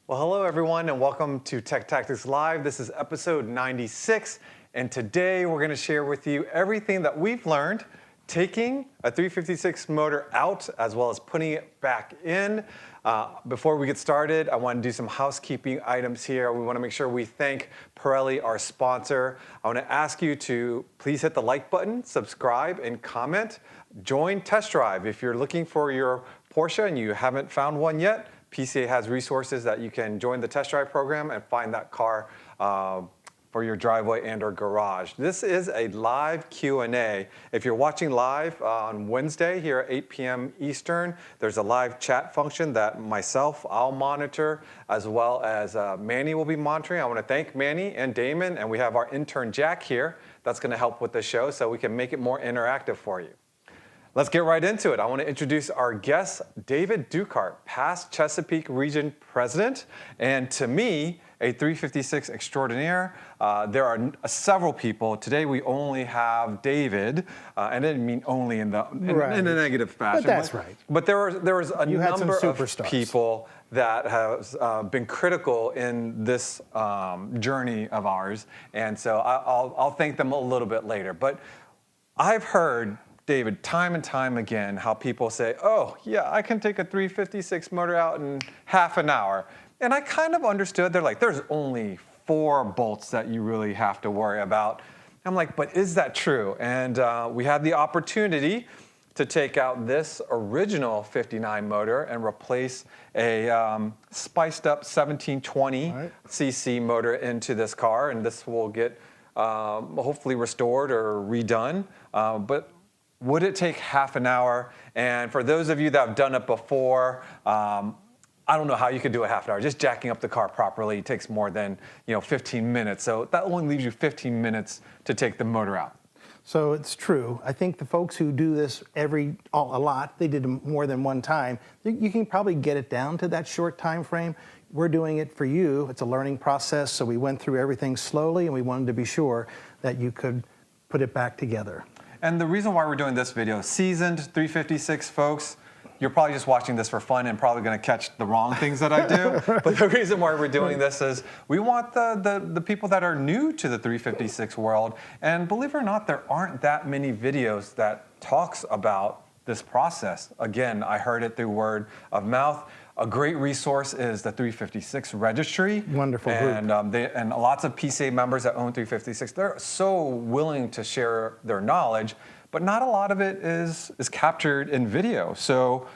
Well, hello everyone and welcome to Tech Tactics Live. This is episode 96 and today we're going to share with you everything that we've learned taking a 356 motor out as well as putting it back in. Before we get started, I want to do some housekeeping items here. We want to make sure we thank Pirelli, our sponsor. I want to ask you to please hit the like button, subscribe, and comment. Join Test Drive. If you're looking for your Porsche and you haven't found one yet, PCA has resources that you can join the test drive program and find that car for your driveway and or garage. This is a live Q&A. If you're watching live on Wednesday here at 8 p.m. Eastern, there's a live chat function that I'll monitor, as well as Manny will be monitoring. I want to thank Manny and Damon, and we have our intern Jack here that's going to help with the show so we can make it more interactive for you. Let's get right into it. I want to introduce our guest, David Dukehart, past Chesapeake Region President, and to me, a 356 extraordinaire. There are several people. Today we only have David, and I didn't mean only in a negative fashion. But that's right. But there was a number of people that have been critical in this journey of ours, and so I'll thank them a little bit later. But I've heard, David, time and time again, how people say, oh, yeah, I can take a 356 motor out in half an hour. And I kind of understood. They're like, there's only 4 bolts that you really have to worry about. I'm like, but is that true? And we had the opportunity to take out this original 59 motor and replace a spiced up 1720 cc motor into this car. And this will get hopefully restored or redone. But would it take half an hour? And for those of you that have done it before, I don't know how you could do a half an hour. Just jacking up the car properly takes more than 15 minutes. So that only leaves you 15 minutes to take the motor out. So it's true. I think the folks who do this a lot, they did it more than one time, you can probably get it down to that short time frame. We're doing it for you. It's a learning process, so we went through everything slowly, and we wanted to be sure that you could put it back together. And the reason why we're doing this video, seasoned 356 folks, you're probably just watching this for fun and probably going to catch the wrong things that I do. Right. But the reason why we're doing this is we want the people that are new to the 356 world. And believe it or not, there aren't that many videos that talks about this process. Again, I heard it through word of mouth. A great resource is the 356 registry. Wonderful group. And lots of PCA members that own 356, they're so willing to share their knowledge, but not a lot of it is captured in video. So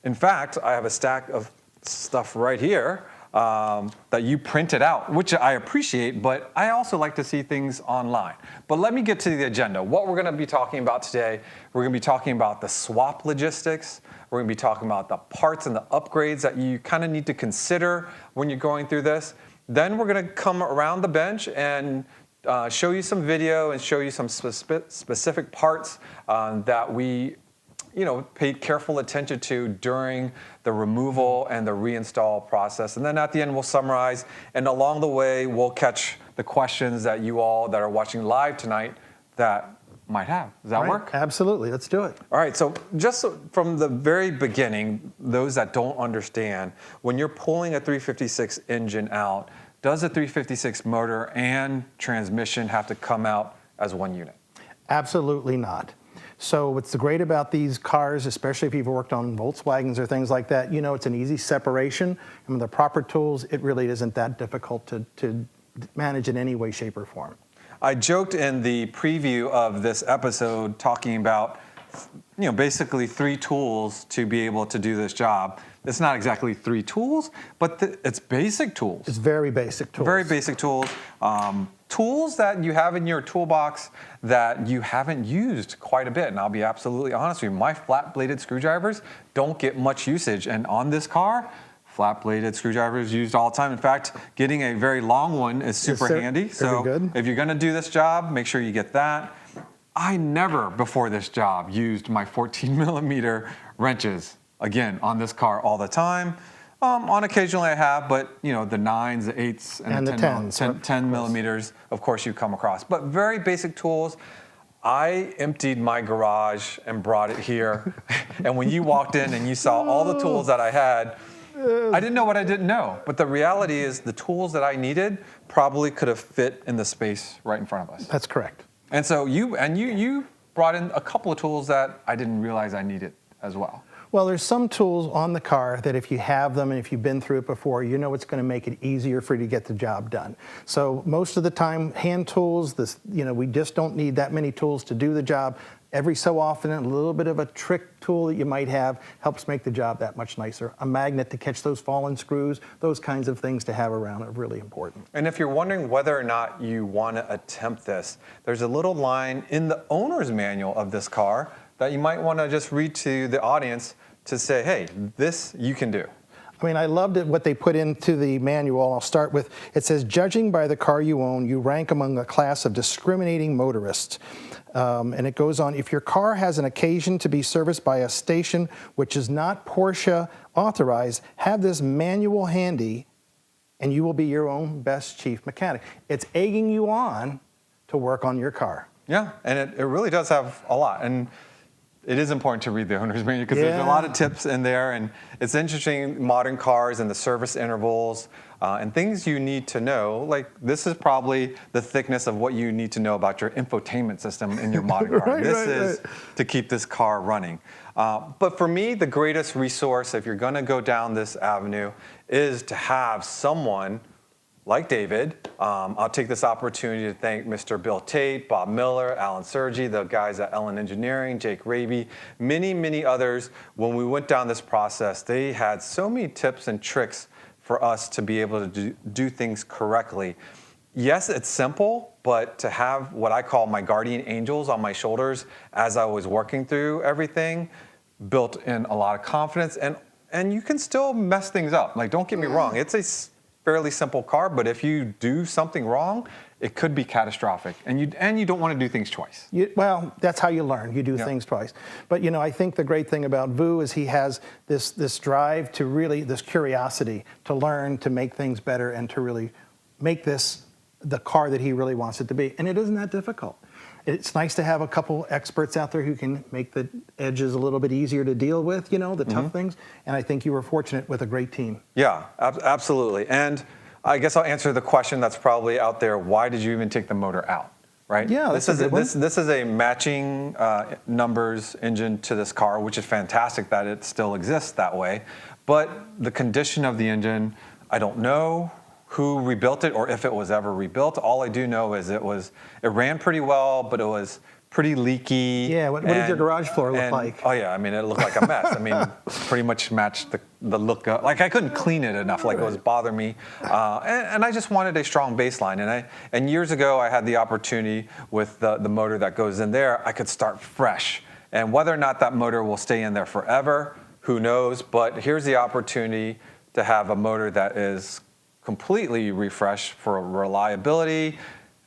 in fact, I have a stack of stuff right here that you printed out, which I appreciate, but I also like to see things online. But let me get to the agenda. What we're gonna be talking about today, we're gonna be talking about the swap logistics. We're gonna be talking about the parts and the upgrades that you kind of need to consider when you're going through this. Then we're gonna come around the bench and show you some video and show you some specific parts that we paid careful attention to during the removal and the reinstall process. And then at the end, we'll summarize. And along the way, we'll catch the questions that you all that are watching live tonight that might have. Does that work? Absolutely. Let's do it. All right. So just from the very beginning, those that don't understand, when you're pulling a 356 engine out, does a 356 motor and transmission have to come out as one unit? Absolutely not. So what's great about these cars, especially if you've worked on Volkswagens or things like that, it's an easy separation. And with the proper tools, it really isn't that difficult to manage in any way, shape, or form. I joked in the preview of this episode talking about, basically 3 tools to be able to do this job. It's not exactly 3 tools, but it's basic tools. It's very basic tools. Very basic tools. Tools that you have in your toolbox that you haven't used quite a bit. And I'll be absolutely honest with you, my flat-bladed screwdrivers don't get much usage. And on this car, flat-bladed screwdrivers used all the time. In fact, getting a very long one is super handy. So if you're gonna do this job, make sure you get that. I never, before this job, used my 14 millimeter wrenches, again, on this car all the time. On occasionally I have, but the 9s, the 8s, and the 10 millimeters, of course, you come across. But very basic tools. I emptied my garage and brought it here. And when you walked in and you saw all the tools that I had, I didn't know what I didn't know. But the reality is the tools that I needed probably could have fit in the space right in front of us. That's correct. And so you brought in a couple of tools that I didn't realize I needed as well. Well, there's some tools on the car that if you have them and if you've been through it before, you know it's going to make it easier for you to get the job done. So most of the time, hand tools, we just don't need that many tools to do the job. Every so often, a little bit of a trick tool that you might have helps make the job that much nicer. A magnet to catch those fallen screws, those kinds of things to have around are really important. And if you're wondering whether or not you want to attempt this, there's a little line in the owner's manual of this car that you might want to just read to the audience to say, hey, this you can do. I mean, I loved it, what they put into the manual. I'll start with, it says, judging by the car you own, you rank among a class of discriminating motorists. And it goes on, if your car has an occasion to be serviced by a station which is not Porsche authorized, have this manual handy and you will be your own best chief mechanic. It's egging you on to work on your car. Yeah, and it really does have a lot. And it is important to read the owner's manual because there's a lot of tips in there, and it's interesting, modern cars and the service intervals and things you need to know. Like this is probably the thickness of what you need to know about your infotainment system in your modern car. This is to keep this car running. But for me, the greatest resource, if you're going to go down this avenue, is to have someone like David. I'll take this opportunity to thank Mr. Bill Tate, Bob Miller, Alan Sergi, the guys at Ellen Engineering, Jake Raby, many, many others. When we went down this process, they had so many tips and tricks for us to be able to do things correctly. Yes, it's simple, but to have what I call my guardian angels on my shoulders as I was working through everything built in a lot of confidence. And you can still mess things up. Like, don't get me wrong, it's a fairly simple car, but if you do something wrong, it could be catastrophic, and you don't want to do things twice. Well, that's how you learn. You do things twice. But I think the great thing about Vu is he has this drive to really, this curiosity to learn, to make things better, and to really make this the car that he really wants it to be. And it isn't that difficult. It's nice to have a couple experts out there who can make the edges a little bit easier to deal with, the tough things. And I think you were fortunate with a great team. Yeah, absolutely. And I guess I'll answer the question that's probably out there. Why did you even take the motor out, right? Yeah, this is a matching numbers engine to this car, which is fantastic that it still exists that way. But the condition of the engine, I don't know who rebuilt it or if it was ever rebuilt. All I do know is it ran pretty well, but it was pretty leaky. Yeah, what did your garage floor look like? Oh yeah, I mean, it looked like a mess. I mean, pretty much matched the look. Like I couldn't clean it enough. Like it was bothering me. And I just wanted a strong baseline. And years ago, I had the opportunity with the motor that goes in there, I could start fresh. And whether or not that motor will stay in there forever, who knows? But here's the opportunity to have a motor that is completely refreshed for reliability.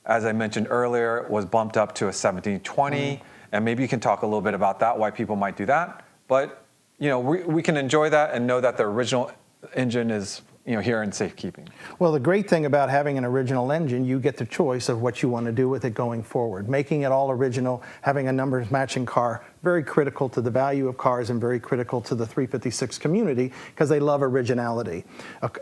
As I mentioned earlier, it was bumped up to a 1720, and maybe you can talk a little bit about that, why people might do that. But we can enjoy that and know that the original engine is here in safekeeping. Well, the great thing about having an original engine, you get the choice of what you want to do with it going forward. Making it all original, having a numbers matching car, very critical to the value of cars and very critical to the 356 community because they love originality.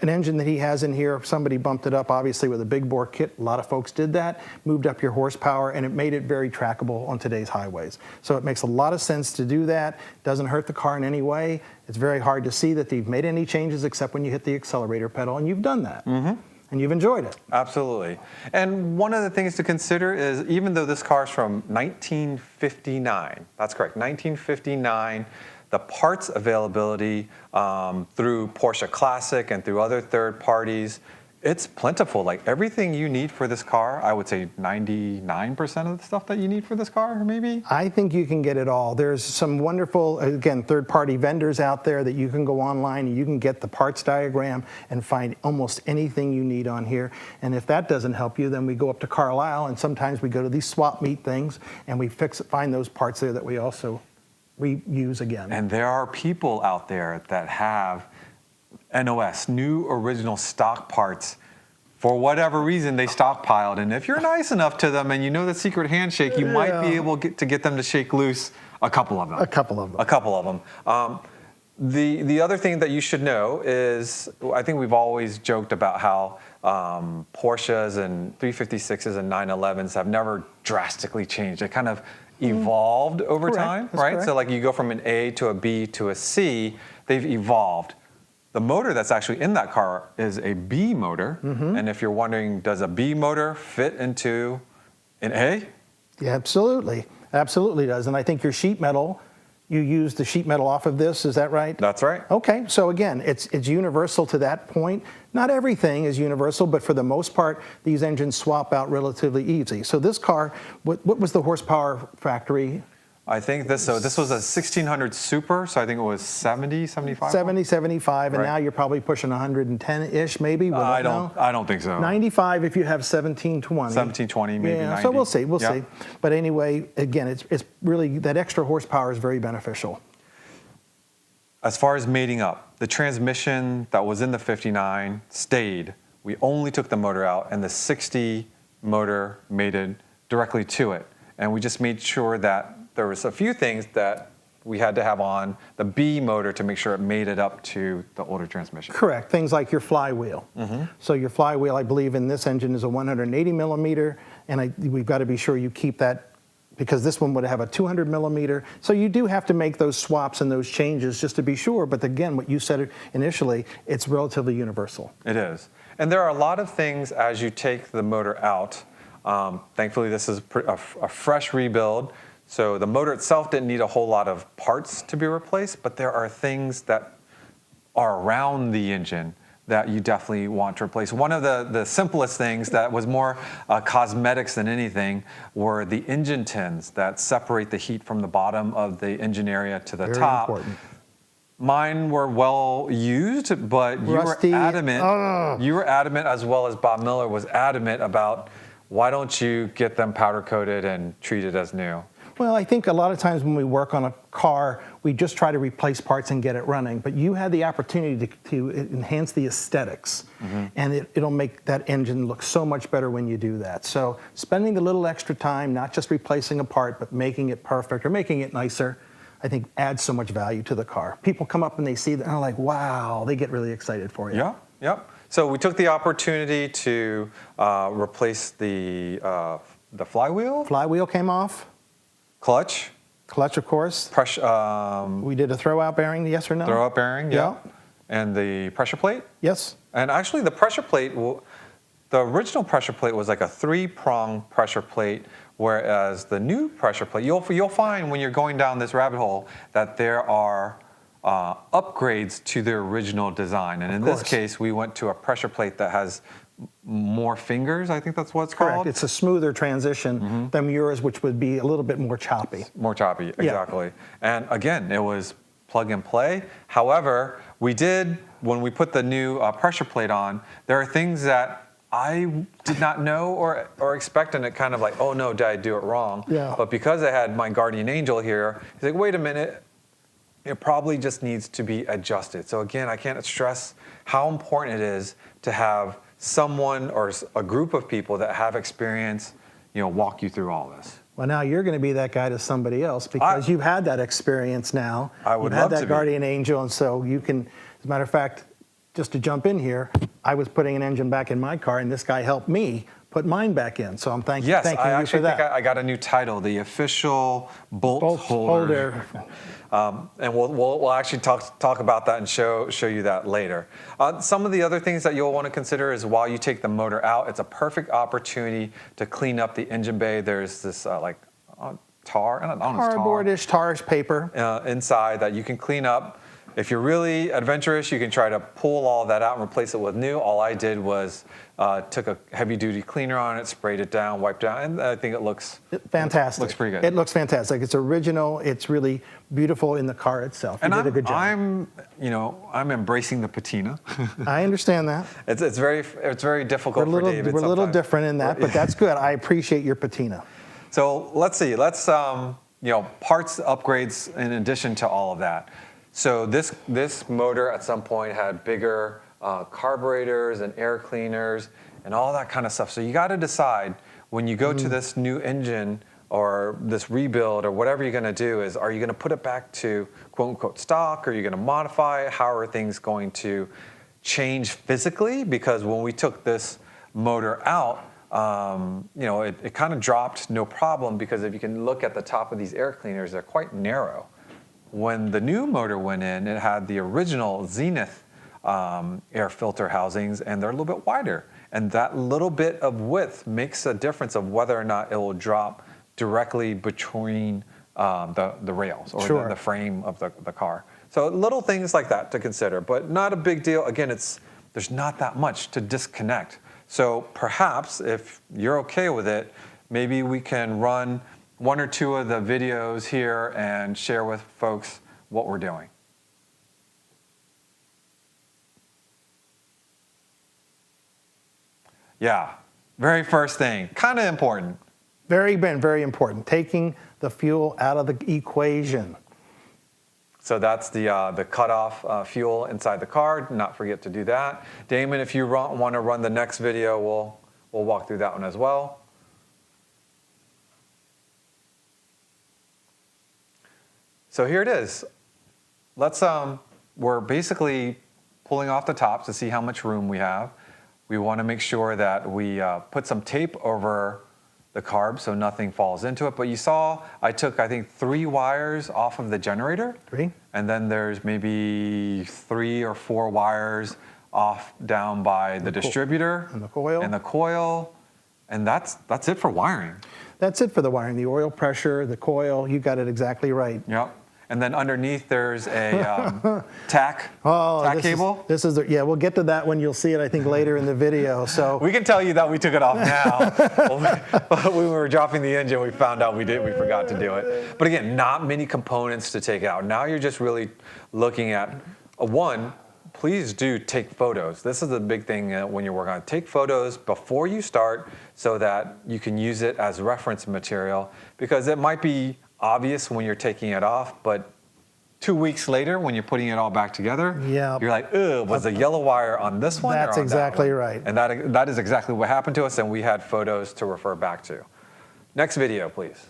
An engine that he has in here, somebody bumped it up obviously with a big bore kit. A lot of folks did that, moved up your horsepower, and it made it very trackable on today's highways. So it makes a lot of sense to do that. Doesn't hurt the car in any way. It's very hard to see that they've made any changes except when you hit the accelerator pedal, and you've done that. And you've enjoyed it. Absolutely. And one of the things to consider is even though this car is from 1959, that's correct, 1959, the parts availability through Porsche Classic and through other third parties, it's plentiful. Like everything you need for this car, I would say 99% of the stuff that you need for this car, maybe? I think you can get it all. There's some wonderful, again, third-party vendors out there that you can go online and you can get the parts diagram and find almost anything you need on here. And if that doesn't help you, then we go up to Carlisle and sometimes we go to these swap meet things and we find those parts there that we also reuse again. And there are people out there that have NOS, new original stock parts. For whatever reason, they stockpiled. And if you're nice enough to them and you know the secret handshake, you might be able to get them to shake loose a couple of them. A couple of them. The other thing that you should know is, I think we've always joked about how Porsches and 356s and 911s have never drastically changed. They kind of evolved over Correct. time, That's right? correct. So like you go from an A to a B to a C, they've evolved. The motor that's actually in that car is a B motor. And if you're wondering, does a B motor fit into an A? Yeah, absolutely. Absolutely does. And I think your sheet metal, you use the sheet metal off of this, is that right? That's right. Okay, so again, it's universal to that point. Not everything is universal, but for the most part, these engines swap out relatively easy. So this car, what was the horsepower factory? I think this was a 1600 Super, so I think it was 70, 75? 70, 75, and Right. now you're probably pushing 110-ish maybe? We I know. don't think so. 95 if you have 1720. 1720, maybe Yeah, 90. so we'll see, we'll Yeah. see. But anyway, again, it's really, that extra horsepower is very beneficial. As far as mating up, the transmission that was in the 59 stayed. We only took the motor out, and the 60 motor mated directly to it. And we just made sure that there was a few things that we had to have on the B motor to make sure it mated up to the older transmission. Correct. Things like your flywheel. So your flywheel, I believe, in this engine is a 180 millimeter, and we've got to be sure you keep that, because this one would have a 200 millimeter. So you do have to make those swaps and those changes just to be sure. But again, what you said initially, it's relatively universal. It is. And there are a lot of things as you take the motor out. Thankfully, this is a fresh rebuild. So the motor itself didn't need a whole lot of parts to be replaced, but there are things that are around the engine that you definitely want to replace. One of the simplest things that was more cosmetics than anything were the engine tins that separate the heat from the bottom of the engine area to the Very top. important. Mine were well used, but you Rusty. were adamant. You were adamant, as well as Bob Miller was adamant about, why don't you get them powder coated and treated as new? Well, I think a lot of times when we work on a car, we just try to replace parts and get it running. But you had the opportunity to enhance the aesthetics, and it'll make that engine look so much better when you do that. So spending a little extra time, not just replacing a part, but making it perfect or making it nicer, I think adds so much value to the car. People come up and they see that and they're like, wow, they get really excited for you. Yeah, yep. So we took the opportunity to replace the flywheel, Flywheel came off. clutch, Clutch, of course. pressure, We did a throwout bearing, yes or no? throw-up bearing, Yeah. and the pressure plate. Yes. And actually, the pressure plate, the original pressure plate was like a 3-prong pressure plate, whereas the new pressure plate, you'll find when you're going down this rabbit hole that there are upgrades to the original design. And in this case, we went to a pressure plate that has more fingers, I think that's what it's Correct. called. It's a smoother transition than yours, which would be a little bit more choppy. More choppy, exactly. And again, it was plug and play. However, we did, when we put the new pressure plate on, there are things that I did not know or expect, and it kind of like, oh no, did I do it wrong? Yeah. But because I had my guardian angel here, he's like, wait a minute, it probably just needs to be adjusted. So again, I can't stress how important it is to have someone or a group of people that have experience, walk you through all this. Well, now you're going to be that guy to somebody else because you've had that experience now. I would You've had love that to be. guardian angel, and so you can, as a matter of fact, just to jump in here, I was putting an engine back in my car, and this guy helped me put mine back in. So I'm thanking Yes, you I for actually that. think I got a new title, the official bolt holder. And we'll actually talk about that and show you that later. Some of the other things that you'll want to consider is while you take the motor out, it's a perfect opportunity to clean up the engine bay. There's this tar, I don't know, it's tar. Cardboardish, tarish paper. Inside that you can clean up. If you're really adventurous, you can try to pull all that out and replace it with new. All I did was took a heavy-duty cleaner on it, sprayed it down, wiped down, and I think it looks Fantastic. Looks pretty good. It looks fantastic. It's original. It's really beautiful in the car itself. You did a good job. I'm embracing the patina. I understand that. It's very difficult for David. We're a little sometimes. different in that, but that's good. I appreciate your patina. So let's see. Let's parts upgrades in addition to all of that. So this motor at some point had bigger carburetors and air cleaners and all that kind of stuff. So you got to decide when you go to this new engine, or this rebuild or whatever you're going to do is, are you going to put it back to quote unquote stock? Are you going to modify it? How are things going to change physically? Because when we took this motor out, it kind of dropped no problem, because if you can look at the top of these air cleaners, they're quite narrow. When the new motor went in, it had the original Zenith air filter housings, and they're a little bit wider. And that little bit of width makes a difference of whether or not it will drop directly between the rails or Sure. the frame of the car. So little things like that to consider, but not a big deal. Again, there's not that much to disconnect. So perhaps if you're okay with it, maybe we can run one or two of the videos here and share with folks what we're doing. Yeah, very first thing, kind of important. Very important. Taking the fuel out of the equation. So that's the cutoff fuel inside the car. Not forget to do that. Damon, if you want to run the next video, we'll walk through that one as well. So here it is. We're basically pulling off the tops to see how much room we have. We want to make sure that we put some tape over the carb so nothing falls into it. But you saw I took, I think, 3 wires off of the generator. 3. And then there's maybe 3 or 4 wires off down by the distributor. And the coil. And the coil. And that's it for wiring. That's it for the wiring. The oil pressure, the coil, you got it exactly right. Yep. And then underneath there's a tack cable. Yeah, we'll get to that when you'll see it, I think, later in the video. So we can tell you that we took it off now. But when we were dropping the engine, we found out we forgot to do it. But again, not many components to take out. Now you're just really looking at, one, please do take photos. This is the big thing when you're working on it. Take photos before you start so that you can use it as reference material, because it might be obvious when you're taking it off, but 2 weeks later when you're putting it all back together, you're like, ugh, was the yellow wire on this one? That's or on exactly that one? right. And that is exactly what happened to us, and we had photos to refer back to. Next video, please.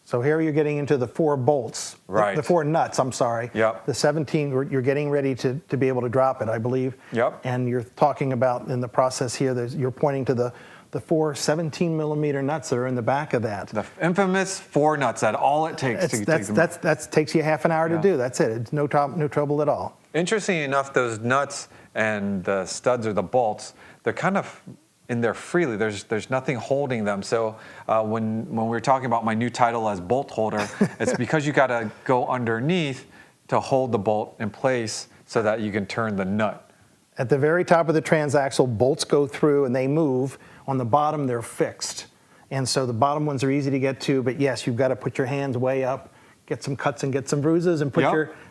So here you're getting into the 4 bolts, right? The 4 nuts, I'm sorry. Yep. The 17, you're getting ready to be able to drop it, I believe. Yep. And you're talking about in the process here, you're pointing to the 4 17-millimeter nuts that are in the back of that. The infamous 4 nuts, that's all it takes to take them. That takes you half an hour to do. That's it. It's no trouble at all. Interesting enough, those nuts and the studs or the bolts, they're kind of in there freely. There's nothing holding them. So when we were talking about my new title as bolt holder, it's because you got to go underneath to hold the bolt in place so that you can turn the nut. At the very top of the transaxle, bolts go through and they move. On the bottom, they're fixed. And so the bottom ones are easy to get to, but yes, you've got to put your hands way up, get some cuts and get some bruises, and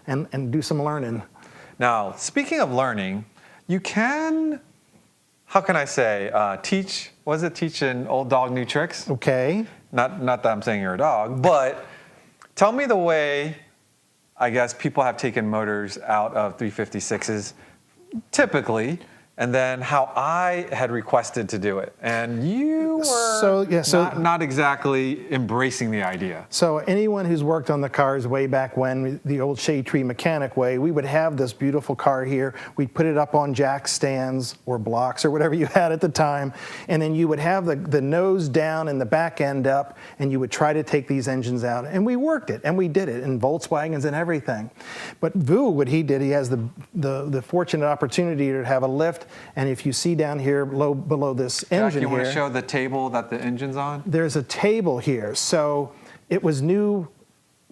and do some learning. Now, speaking of learning, you can, how can I say, teach an old dog new tricks? Okay. Not that I'm saying you're a dog, but tell me the way, I guess, people have taken motors out of 356s, typically, and then how I had requested to do it. And you were not exactly embracing the idea. So anyone who's worked on the cars way back when, the old shade tree mechanic way, we would have this beautiful car here. We'd put it up on jack stands or blocks or whatever you had at the time. And then you would have the nose down and the back end up, and you would try to take these engines out. And we worked it, and we did it in Volkswagens and everything. But Vu, what he did, he has the fortunate opportunity to have a lift. And if you see down here below this engine you want here, to show the table that the engine's on? There's a table here. So it was new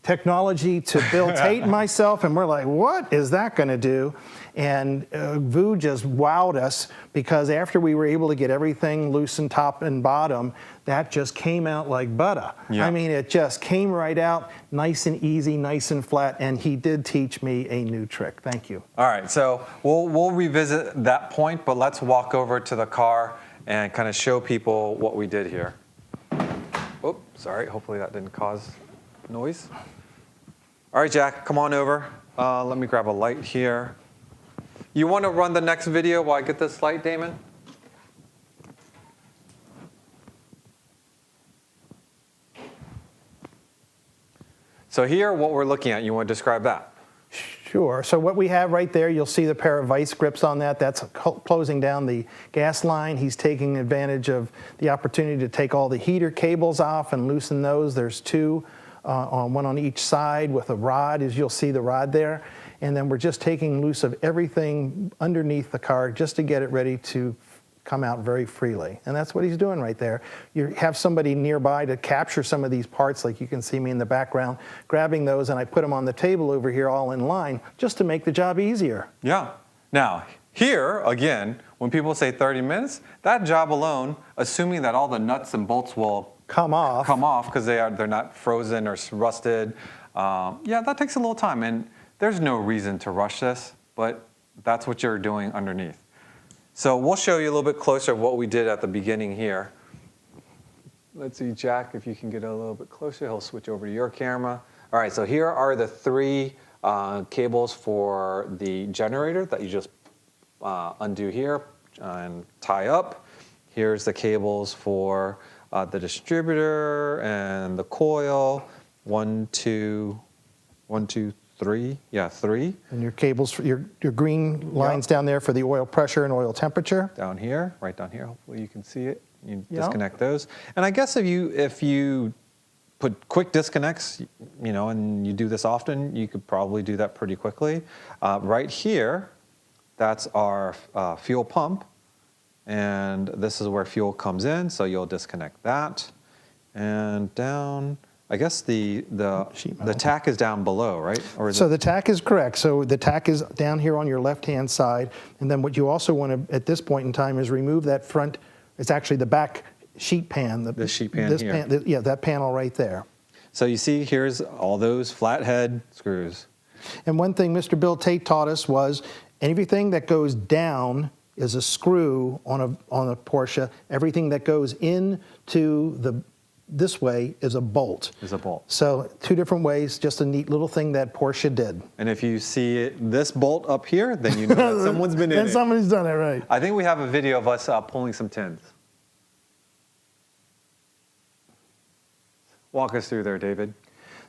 technology to Bill Tate and myself, and we're like, what is that going to do? And Vu just wowed us, because after we were able to get everything loose and top and bottom, that just came out like butter. Yeah. I mean, it just came right out, nice and easy, nice and flat, and he did teach me a new trick. Thank you. All right, so we'll revisit that point, but let's walk over to the car and kind of show people what we did here. Oh, sorry, hopefully that didn't cause noise. All right, Jack, come on over. Let me grab a light here. You want to run the next video while I get this light, Damon? So here, what we're looking at, you want to describe that? Sure. So what we have right there, you'll see the pair of vice grips on that. That's closing down the gas line. He's taking advantage of the opportunity to take all the heater cables off and loosen those. There's two, one on each side with a rod, as you'll see the rod there. And then we're just taking loose of everything underneath the car just to get it ready to come out very freely. And that's what he's doing right there. You have somebody nearby to capture some of these parts, like you can see me in the background, grabbing those, and I put them on the table over here all in line just to make the job easier. Yeah. Now, here, again, when people say 30 minutes, that job alone, assuming that all the nuts and bolts will come off because they're not frozen or rusted, yeah, that takes a little time. And there's no reason to rush this, but that's what you're doing underneath. So we'll show you a little bit closer of what we did at the beginning here. Let's see, Jack, if you can get a little bit closer, he'll switch over to your camera. All right, so here are the three cables for the generator that you just undo here and tie up. Here's the cables for the distributor and the coil. 1, 2, 1, 2, 3. Yeah, 3. And your cables, for your green lines down there for the oil pressure and oil temperature. Down here, right down here. Hopefully you can see it. You disconnect those. And I guess if you put quick disconnects, and you do this often, you could probably do that pretty quickly. Right here, that's our fuel pump. And this is where fuel comes in, so you'll disconnect that. And down, I guess the tack is down below, right? Or is so the tack is correct. So the tack is down here on your left-hand side. And then what you also want to, at this point in time, is remove that front, it's actually the back sheet pan. The sheet pan here. Yeah, that panel right there. So you see, here's all those flathead screws. And one thing Mr. Bill Tate taught us was everything that goes down is a screw on a Porsche. Everything that goes into this way is a bolt. So 2 different ways, just a neat little thing that Porsche did. And if you see this bolt up here, then you know that someone's been in it. And somebody's done it, right. I think we have a video of us pulling some tins. Walk us through there, David.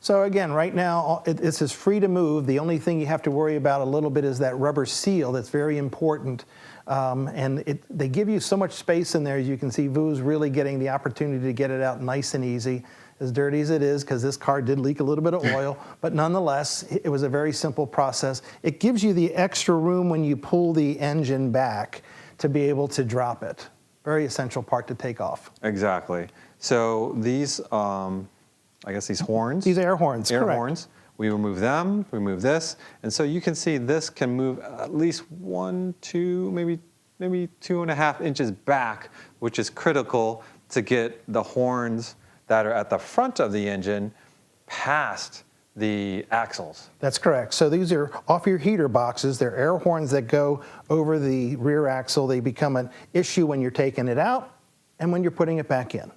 So again, right now, this is free to move. The only thing you have to worry about a little bit is that rubber seal. That's very important. And they give you so much space in there. As you can see, Vu's really getting the opportunity to get it out nice and easy. As dirty as it is, because this car did leak a little bit of oil, but nonetheless, it was a very simple process. It gives you the extra room when you pull the engine back to be able to drop it. Very essential part to take off. Exactly. So these, I guess these horns. These air horns, correct. Air horns. We remove them, remove this. And so you can see this can move at least 1, 2, maybe 2.5 inches back, which is critical to get the horns that are at the front of the engine past the axles. That's correct. So these are off your heater boxes. They're air horns that go over the rear axle. They become an issue when you're taking it out and when you're putting it back in.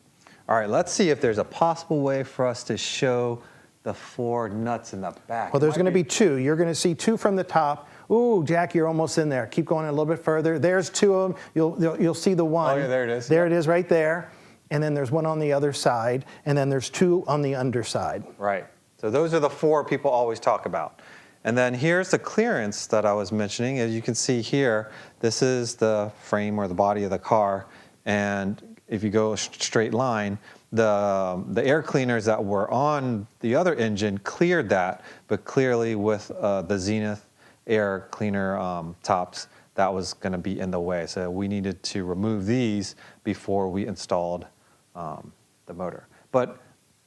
All right, let's see if there's a possible way for us to show the 4 nuts in the back. Well, there's going to be 2. You're going to see 2 from the top. Ooh, Jack, you're almost in there. Keep going a little bit further. There's 2 of them. You'll see the one. Oh, yeah, there it is. There it is right there. And then there's one on the other side. And then there's 2 on the underside. Right. So those are the 4 people always talk about. And then here's the clearance that I was mentioning. As you can see here, this is the frame or the body of the car. And if you go a straight line, the air cleaners that were on the other engine cleared that, but clearly with the Zenith air cleaner tops, that was going to be in the way. So we needed to remove these before we installed the motor. But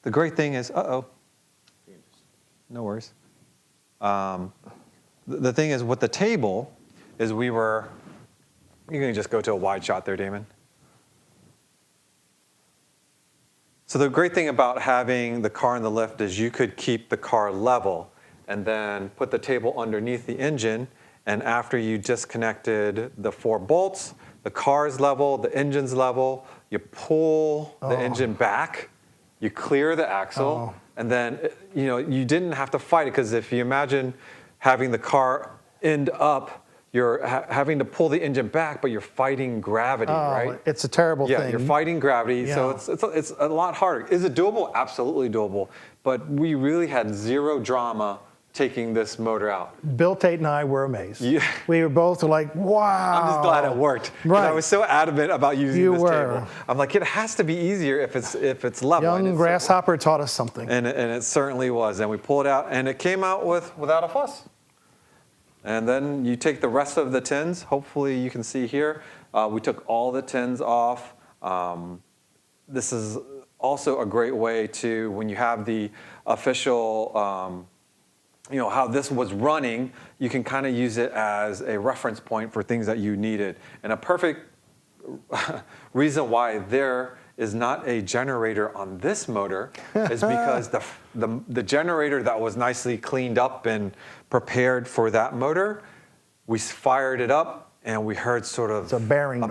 the great thing is, no worries. The thing is with the table is you can just go to a wide shot there, Damon. So the great thing about having the car in the lift is you could keep the car level and then put the table underneath the engine, and after you disconnected the 4 bolts, the car's level, the engine's level, you pull the engine back, you clear the axle, and then you didn't have to fight it, because if you imagine having the car end up you're having to pull the engine back, but you're fighting gravity, right? It's a terrible thing. Yeah, you're fighting gravity, Yeah. so it's a lot harder. Is it doable? Absolutely doable. But we really had zero drama taking this motor out. Bill Tate and I were amazed. Yeah. We were both like, wow. I'm just glad it worked. Right. I was so adamant about using You this were. table. I'm like, it has to be easier if it's level. Young Grasshopper taught us something. And it certainly was. And we pulled it out, and it came out without a fuss. And then you take the rest of the tins. Hopefully you can see here. We took all the tins off. This is also a great way to, when you have the official, how this was running, you can kind of use it as a reference point for things that you needed. And a perfect reason why there is not a generator on this motor is because the generator that was nicely cleaned up and prepared for that motor, we fired it up and we heard sort of a bearing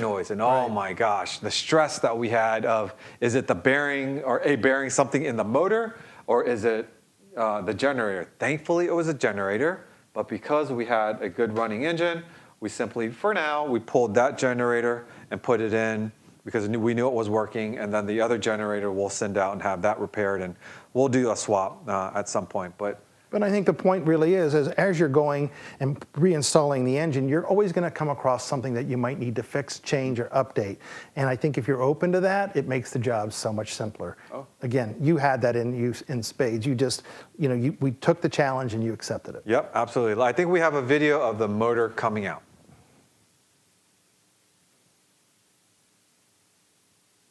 noise. And oh my gosh, the stress that we had of, is it the bearing or a bearing something in the motor, or is it the generator? Thankfully it was a generator, but because we had a good running engine, we simply, for now, we pulled that generator and put it in because we knew it was working, and then the other generator we'll send out and have that repaired, and we'll do a swap at some point. But I think the point really is as you're going and reinstalling the engine, you're always going to come across something that you might need to fix, change, or update. And I think if you're open to that, it makes the job so much simpler. Oh. Again, you had that in spades. You just, we took the challenge and you accepted it. Yep, absolutely. I think we have a video of the motor coming out.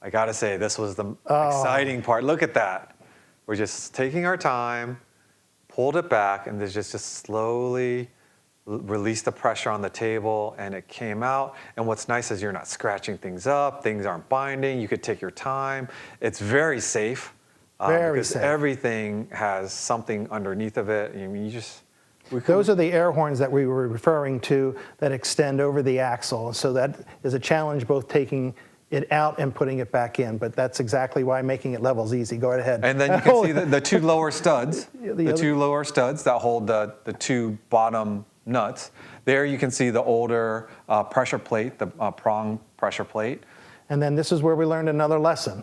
I gotta say, this was the exciting part. Look at that. We're just taking our time, pulled it back, and there's just slowly released the pressure on the table, and it came out. And what's nice is you're not scratching things up. Things aren't binding. You could take your time. It's very safe. Very because safe. Everything has something underneath of it. I mean, those are the air horns that we were referring to that extend over the axle. So that is a challenge, both taking it out and putting it back in, but that's exactly why making it level is easy. Go right ahead. And then you can see the two lower studs, the two lower studs that hold the two bottom nuts. There you can see the older pressure plate, the prong pressure plate. And then this is where we learned another lesson.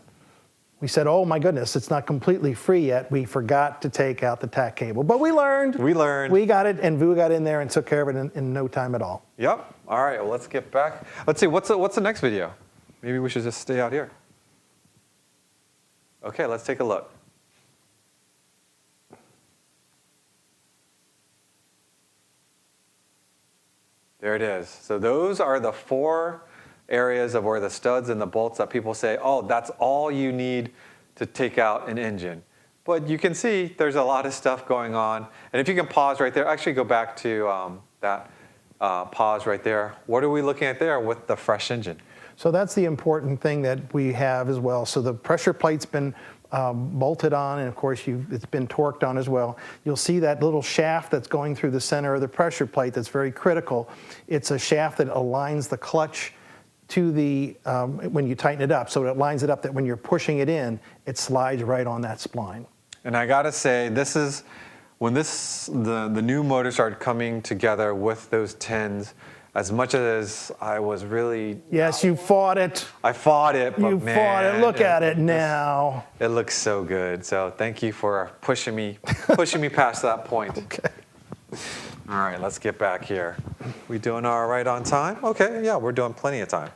We said, oh my goodness, it's not completely free yet. We forgot to take out the tack cable, but we learned. We got it, and Vu got in there and took care of it in no time at all. Yep. All right, well, let's get back. Let's see, what's the next video? Maybe we should just stay out here. Okay, let's take a look. There it is. So those are the 4 areas of where the studs and the bolts that people say, oh, that's all you need to take out an engine. But you can see there's a lot of stuff going on. And if you can pause right there, actually go back to that pause right there. What are we looking at there with the fresh engine? So that's the important thing that we have as well. So the pressure plate's been bolted on, and of course it's been torqued on as well. You'll see that little shaft that's going through the center of the pressure plate that's very critical. It's a shaft that aligns the clutch to the, when you tighten it up. So it lines it up that when you're pushing it in, it slides right on that spline. And I gotta say, this is, when the new motor started coming together with those tins, as much as I was really... Yes, you fought it. I fought it, but you fought it. Look at it now. It looks so good. So thank you for pushing me past that point. Okay. All right, let's get back here. We doing all right on time? Okay, yeah, we're doing plenty of time.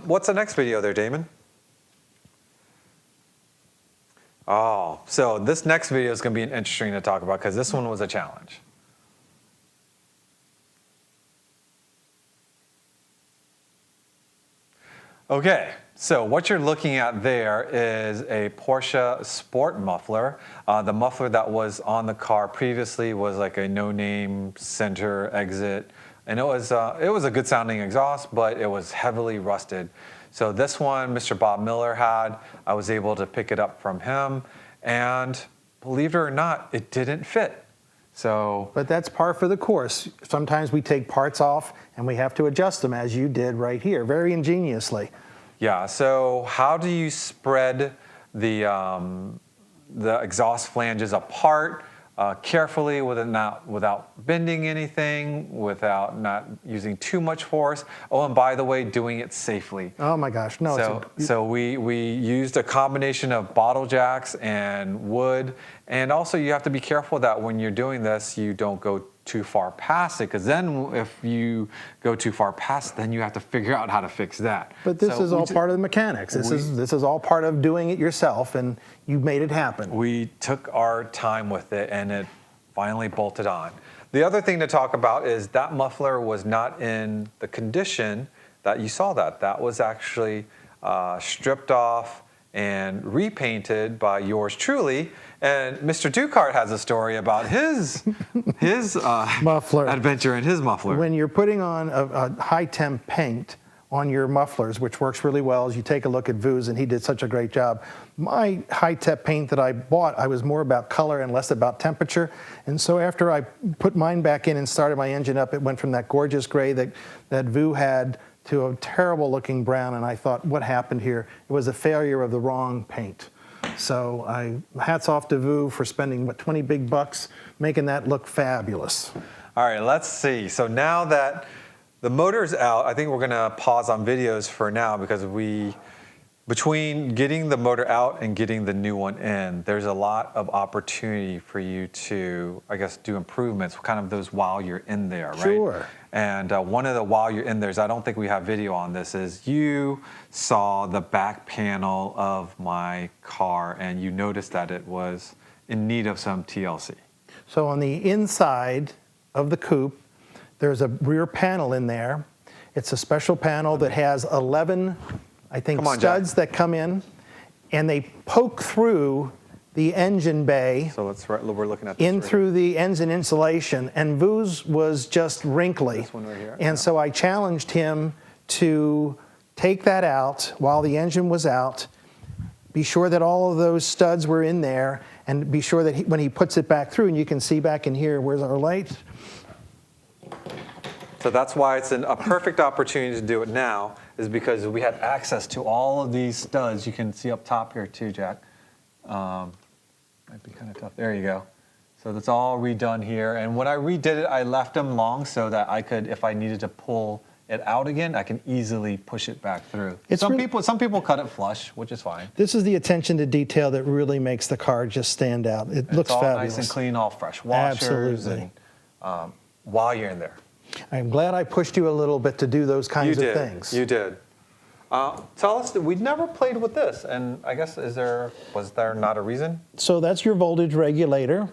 What's the next video there, Damon? Oh, so this next video is going to be interesting to talk about because this one was a challenge. Okay, so what you're looking at there is a Porsche Sport muffler. The muffler that was on the car previously was like a no-name center exit, and it was a good sounding exhaust, but it was heavily rusted. So this one, Mr. Bob Miller had. I was able to pick it up from him, and believe it or not, it didn't fit. So, but that's par for the course. Sometimes we take parts off and we have to adjust them, as you did right here, very ingeniously. Yeah, so how do you spread the exhaust flanges apart carefully without bending anything, without not using too much force. Oh, and by the way, doing it safely. Oh my gosh, no. So we used a combination of bottle jacks and wood, and also you have to be careful that when you're doing this, you don't go too far past it, because then if you go too far past, then you have to figure out how to fix that. But this is all part of the mechanics. This is all part of doing it yourself, and you made it happen. We took our time with it, and it finally bolted on. The other thing to talk about is that muffler was not in the condition that you saw that. That was actually stripped off and repainted by yours truly. And Mr. Dukehart has a story about his muffler adventure in his muffler. When you're putting on a high temp paint on your mufflers, which works really well, as you take a look at Vu's, and he did such a great job. My high temp paint that I bought, I was more about color and less about temperature. And so after I put mine back in and started my engine up, it went from that gorgeous gray that Vu had to a terrible looking brown, and I thought, what happened here? It was a failure of the wrong paint. So hats off to Vu for spending, what, 20 big bucks, making that look fabulous. All right, let's see. So now that the motor's out, I think we're gonna pause on videos for now, because between getting the motor out and getting the new one in, there's a lot of opportunity for you to, I guess, do improvements, kind of those while you're in there, right? Sure. And one of the while you're in there, I don't think we have video on this, is you saw the back panel of my car and you noticed that it was in need of some TLC. So on the inside of the coupe, there's a rear panel in there. It's a special panel that has 11, I think, studs that come in, and they poke through the engine bay. So we're looking at this in through the engine insulation, and Vu's was just wrinkly. This one right here. And so I challenged him to take that out while the engine was out, be sure that all of those studs were in there, and be sure that when he puts it back through, and you can see back in here, where's our light? So that's why it's a perfect opportunity to do it now, is because we had access to all of these studs. You can see up top here too, Jack. Might be kind of tough. There you go. So that's all redone here. And when I redid it, I left them long so that I could, if I needed to pull it out again, I can easily push it back through. Some people cut it flush, which is fine. This is the attention to detail that really makes the car just stand out. It looks all fabulous. Nice and clean, all fresh washers. Absolutely. And, while you're in there. I'm glad I pushed you a little bit to do those kinds of things. You did. Tell us, we'd never played with this, and I guess was there not a reason? So that's your voltage regulator.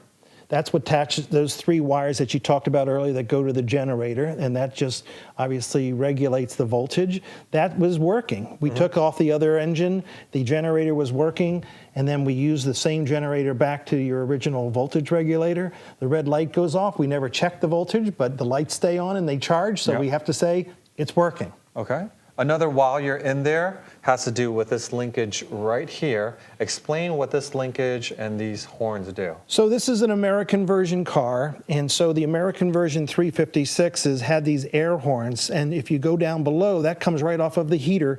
That's what attaches those 3 wires that you talked about earlier that go to the generator, and that just obviously regulates the voltage. That was working. We took off the other engine, the generator was working, and then we used the same generator back to your original voltage regulator. The red light goes off. We never check the voltage, but the lights stay on and they charge, so we have to say it's working. Okay. Another while you're in there has to do with this linkage right here. Explain what this linkage and these horns do. So this is an American version car, and so the American version 356s had these air horns, and if you go down below, that comes right off of the heater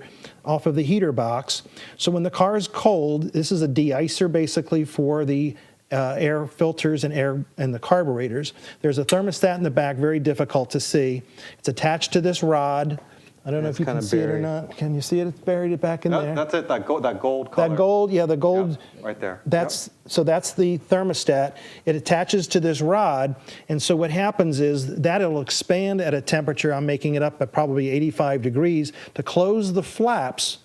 box. So when the car is cold, this is a de-icer basically for the air filters and the carburetors. There's a thermostat in the back, very difficult to see. It's attached to this rod. I don't know if you can see it or not. Can you see it? It's buried back in there. That's it, that gold color. That gold, yeah, the gold. Yep, right there. So that's the thermostat. It attaches to this rod, and so what happens is that it'll expand at a temperature, I'm making it up at probably 85 degrees, to close the flaps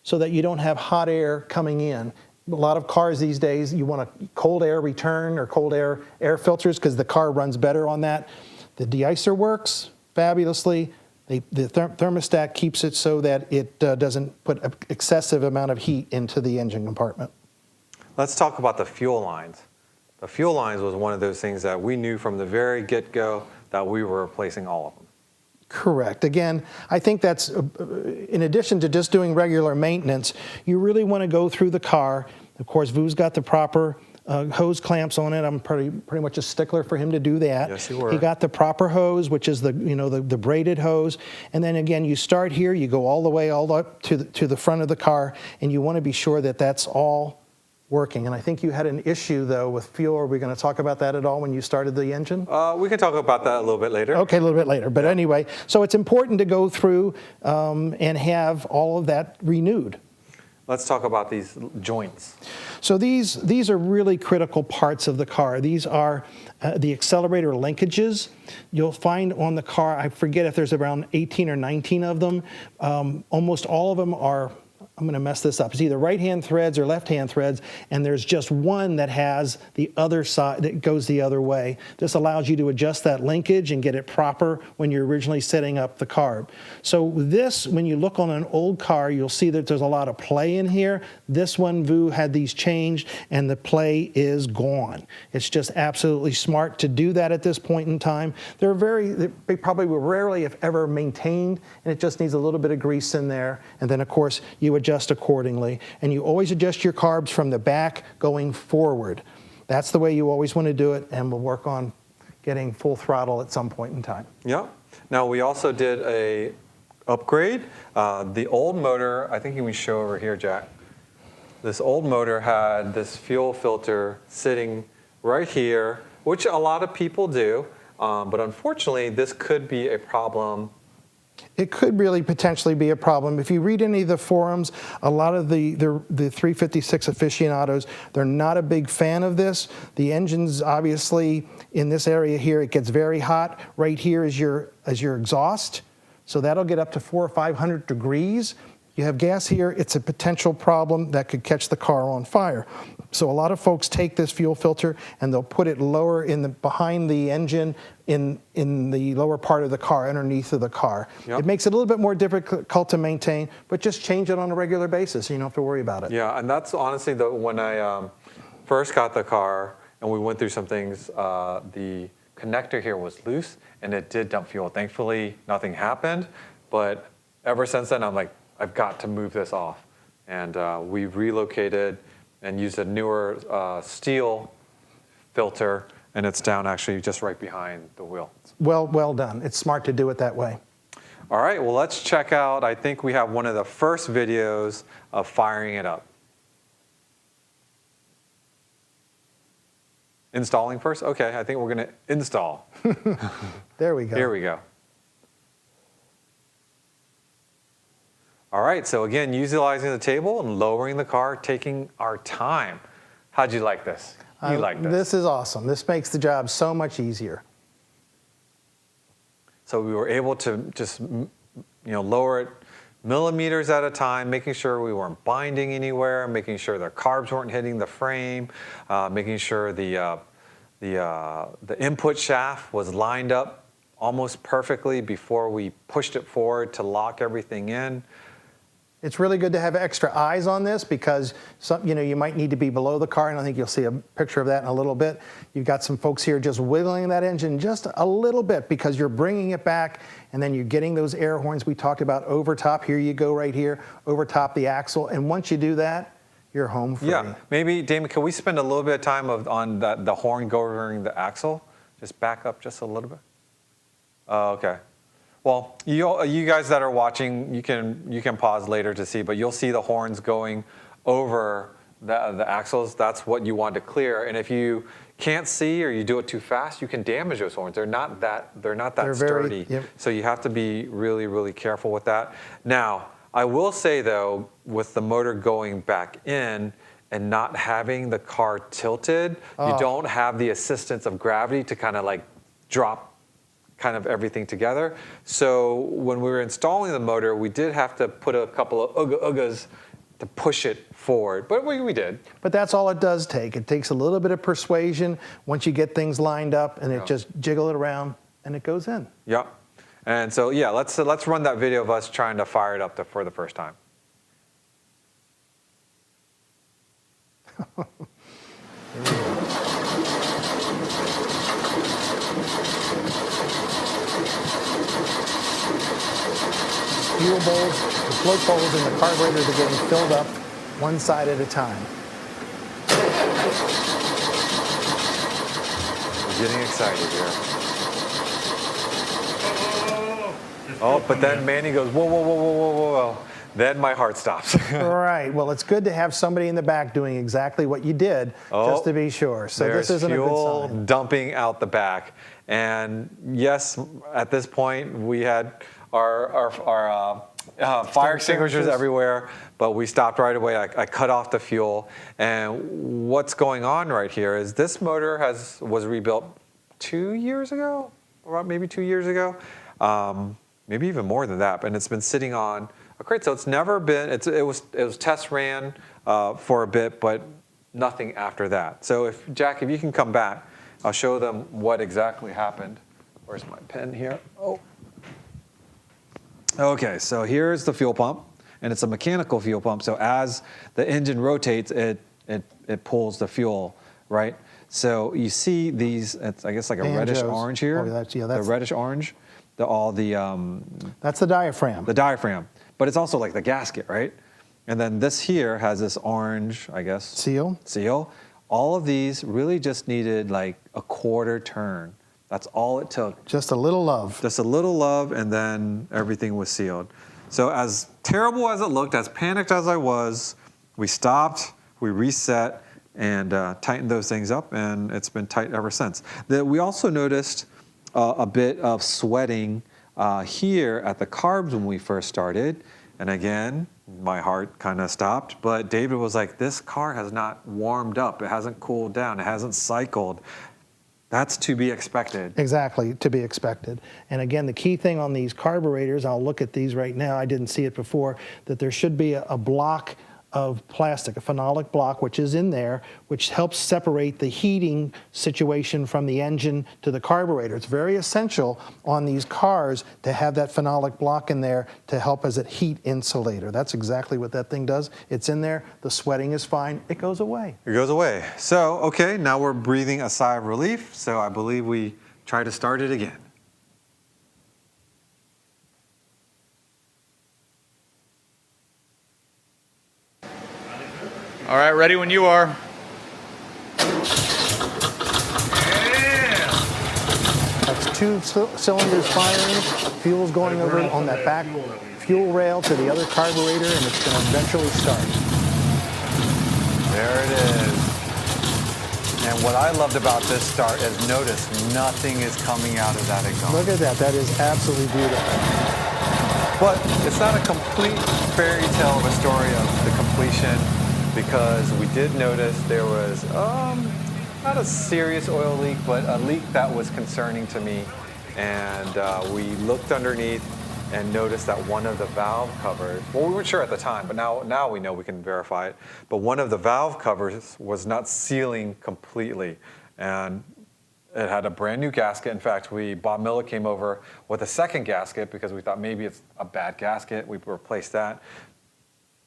so that you don't have hot air coming in. A lot of cars these days, you want a cold air return or cold air filters because the car runs better on that. The de-icer works fabulously. The thermostat keeps it so that it doesn't put an excessive amount of heat into the engine compartment. Let's talk about the fuel lines. The fuel lines was one of those things that we knew from the very get-go that we were replacing all of them. Correct. Again, I think that's, in addition to just doing regular maintenance, you really want to go through the car. Of course, Vu's got the proper hose clamps on it. I'm pretty much a stickler for him to do that. Yes, you were. He got the proper hose, which is the braided hose. And then again, you start here, you go all the way up to the front of the car, and you want to be sure that that's all working. And I think you had an issue, though, with fuel. Are we going to talk about that at all when you started the engine? We can talk about that a little bit later. Okay, a little bit later. But anyway, so it's important to go through and have all of that renewed. Let's talk about these joints. So these are really critical parts of the car. These are the accelerator linkages. You'll find on the car, I forget if there's around 18 or 19 of them. Almost all of them are, I'm going to mess this up. It's either right-hand threads or left-hand threads, and there's just one that has the other side that goes the other way. This allows you to adjust that linkage and get it proper when you're originally setting up the carb. So this, when you look on an old car, you'll see that there's a lot of play in here. This one, Vu had these changed, and the play is gone. It's just absolutely smart to do that at this point in time. They probably were rarely, if ever, maintained, and it just needs a little bit of grease in there. And then, of course, you adjust accordingly. And you always adjust your carbs from the back going forward. That's the way you always want to do it, and we'll work on getting full throttle at some point in time. Yeah. Now, we also did a upgrade. The old motor, I think you can show over here, Jack. This old motor had this fuel filter sitting right here, which a lot of people do. But unfortunately, this could be a problem. It could really potentially be a problem. If you read any of the forums, a lot of the 356 aficionados, they're not a big fan of this. The engine's obviously in this area here, it gets very hot. Right here is your exhaust. So that'll get up to 400 or 500 degrees. You have gas here, it's a potential problem that could catch the car on fire. So a lot of folks take this fuel filter and they'll put it lower behind the engine in the lower part of the car, underneath of the car. Yep. It makes it a little bit more difficult to maintain, but just change it on a regular basis. You don't have to worry about it. Yeah, and that's honestly when I first got the car and we went through some things, the connector here was loose and it did dump fuel. Thankfully, nothing happened, but ever since then, I'm like, I've got to move this off. And we've relocated and used a newer steel filter, and it's down actually just right behind the wheel. Well done. It's smart to do it that way. All right, well, let's check out, I think we have one of the first videos of firing it up. Installing first? Okay, I think we're going to install. There we go. Here we go. All right, so again, utilizing the table and lowering the car, taking our time. How'd you like this? You like this? This is awesome. This makes the job so much easier. So we were able to just lower it millimeters at a time, making sure we weren't binding anywhere, making sure the carbs weren't hitting the frame, making sure the input shaft was lined up almost perfectly before we pushed it forward to lock everything in. It's really good to have extra eyes on this because you might need to be below the car, and I think you'll see a picture of that in a little bit. You've got some folks here just wiggling that engine just a little bit because you're bringing it back, and then you're getting those air horns we talked about over top. Here you go right here, over top the axle, and once you do that, you're home free. Yeah, maybe, Damon, can we spend a little bit of time on the horn covering the axle? Just back up just a little bit. Oh, okay. Well, you guys that are watching, you can pause later to see, but you'll see the horns going over the axles. That's what you want to clear. And if you can't see or you do it too fast, you can damage those horns. They're not that sturdy. Yep. So you have to be really, really careful with that. Now, I will say though, with the motor going back in and not having the car tilted, you don't have the assistance of gravity to kind of like drop kind of everything together. So when we were installing the motor, we did have to put a couple of oogas to push it forward, but we did. But that's all it does take. It takes a little bit of persuasion once you get things lined up, and it just jiggle it around, and it goes in. Yeah. And so, yeah, let's run that video of us trying to fire it up for the first time. Fuel bowls, the float bowls, and the carburetors are getting filled up one side at a time. We're getting excited here. Oh, but then Manny goes, whoa, whoa, whoa, whoa, whoa, whoa. then my heart stops. Right. Well, it's good to have somebody in the back doing exactly what you did, just to be sure. So this isn't a good fuel sign. dumping out the back. And yes, at this point, we had our fire extinguishers everywhere, but we stopped right away. I cut off the fuel. And what's going on right here is this motor was rebuilt 2 years ago, or maybe 2 years ago, maybe even more than that. And it's been sitting on a crate, so it's never been. It was test ran for a bit, but nothing after that. So Jack, if you can come back, I'll show them what exactly happened. Where's my pen here? Oh. Okay, so here's the fuel pump, and it's a mechanical fuel pump. So as the engine rotates, it pulls the fuel, right? So you see these, it's I guess like a reddish orange here. Oh, that's the reddish orange. That's the diaphragm. The diaphragm, but it's also like the gasket, right? And then this here has this orange, I guess. Seal. All of these really just needed like a quarter turn. That's all it took. Just a little love. Just a little love, and then everything was sealed. So as terrible as it looked, as panicked as I was, we stopped, we reset, and tightened those things up, and it's been tight ever since. We also noticed a bit of sweating here at the carbs when we first started. And again, my heart kind of stopped. But David was like, this car has not warmed up. It hasn't cooled down. It hasn't cycled. That's to be expected. Exactly, to be expected. And again, the key thing on these carburetors, I'll look at these right now, I didn't see it before, that there should be a block of plastic, a phenolic block, which is in there, which helps separate the heating situation from the engine to the carburetor. It's very essential on these cars to have that phenolic block in there to help as a heat insulator. That's exactly what that thing does. It's in there, the sweating is fine, it goes away. It goes away. So, okay, now we're breathing a sigh of relief, so I believe we try to start it again. All right, ready when you are. That's two cylinders firing, fuel's going over on that back fuel rail to the other carburetor, and it's going to eventually start. There it is. And what I loved about this start is notice nothing is coming out of that exhaust. Look at that, that is absolutely beautiful. But it's not a complete fairy tale of a story of the completion, because we did notice there was not a serious oil leak, but a leak that was concerning to me. And we looked underneath and noticed that one of the valve covers, well, we weren't sure at the time, but now we know, we can verify it, but one of the valve covers was not sealing completely. And it had a brand new gasket. In fact, Bob Miller came over with a second gasket because we thought maybe it's a bad gasket. We replaced that.